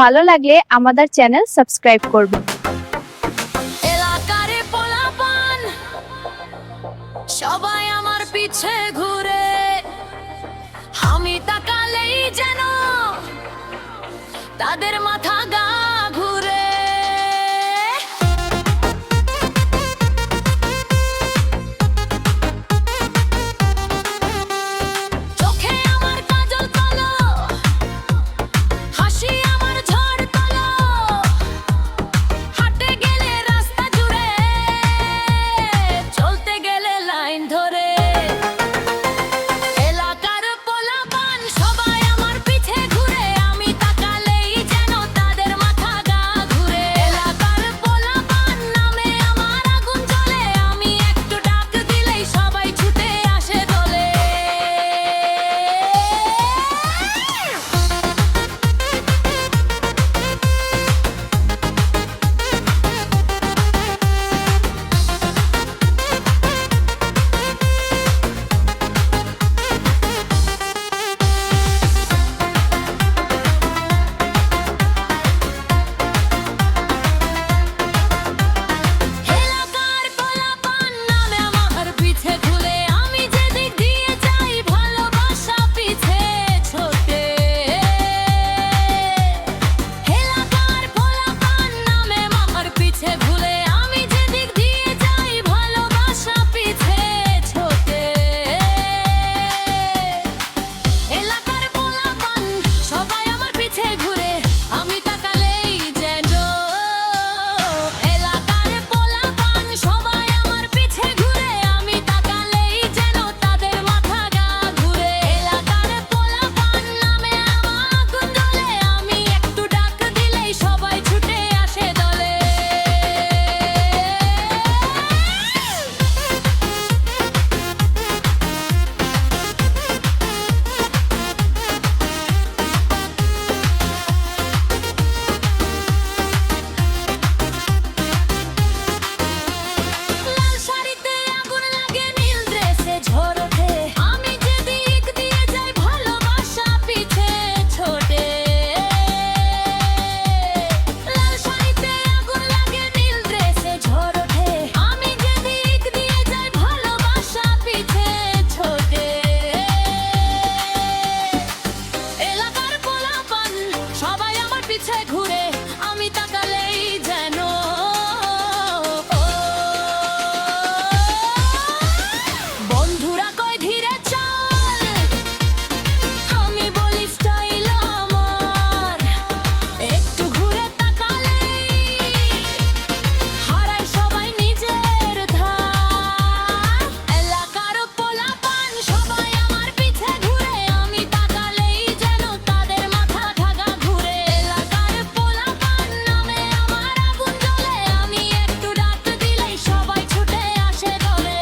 ভালো লাগলে আমাদের চ্যানেল সাবস্ক্রাইব করবেন। এলাকারে পোলাপান সবাই আমার পিছে ঘুরে, আমি তাকালেই যেন তাদের মাথা গা ঘুরে। চোখে আমার কাজল কালো, হাসি আমার ঝড় কালো, হাঁটে গেলে রাস্তা জুড়ে, চলতে গেলে লাইন ধরে। এলাকার পোলাপান সবাই আমার পিছে ঘুরে, আমি তাকালেই যেন তাদের মাথা গা ঘুরে। এলাকার পোলাপান নামে আমার আগুন জ্বলে, আমি একটু ডাক দিলেই সবাই ছুটে আসে দলে। এলাকার পোলাপান নামে আমার পিছে ঘুরে, আমি যেদিক দিয়ে যাই ভালোবাসা পিছে ছোটে। এলাকার পোলাপান নামে আমার পিছে ঘুরে, আমি যেদিক দিয়ে যাই ভালোবাসা পিছে ছোটে। এলাকার পোলাপান সবাই আমার পিছে ঘুরে, আমি তাকালেই যেন। এলাকার পোলাপান সবাই আমার পিছে ঘুরে, আমি তাকালেই যেন তাদের মাথা গা ঘুরে। এলাকার পোলাপান নামে আমার আগুন জ্বলে, আমি একটু ডাক দিলেই সবাই ছুটে আসে দলে। লাল শাড়িতে আগুন লাগে, নীল ড্রেসে ঝড় ওঠে, আমি যেদিক দিয়ে যাই ভালোবাসা পিছে ছোটে। লাল শাড়িতে আগুন লাগে, নীল ড্রেসে ঝড় ওঠে, আমি যেদিক দিয়ে যাই ভালোবাসা পিছে ছোটে। এলাকার পোলাপান সবাই আমার পিছে ঘুরে, আমি তাকালেই যেন। বন্ধুরা কয় ধীরে চল, আমি বলি স্টাইল আমার, একটু ঘুরে তাকালেই হারায় সবাই নিজের ধার। এলাকার পোলাপান সবাই আমার পিছে ঘুরে, আমি তাকালেই যেন তাদের মাথা ঢাকা ঘুরে। এলাকার পোলাপান নামে আমার আগুন জ্বলে, আমি একটু ডাক দিলেই সবাই ছুটে আসে দলে।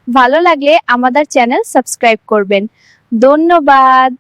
ভালো লাগলে আমাদের চ্যানেল সাবস্ক্রাইব করবেন। ধন্যবাদ।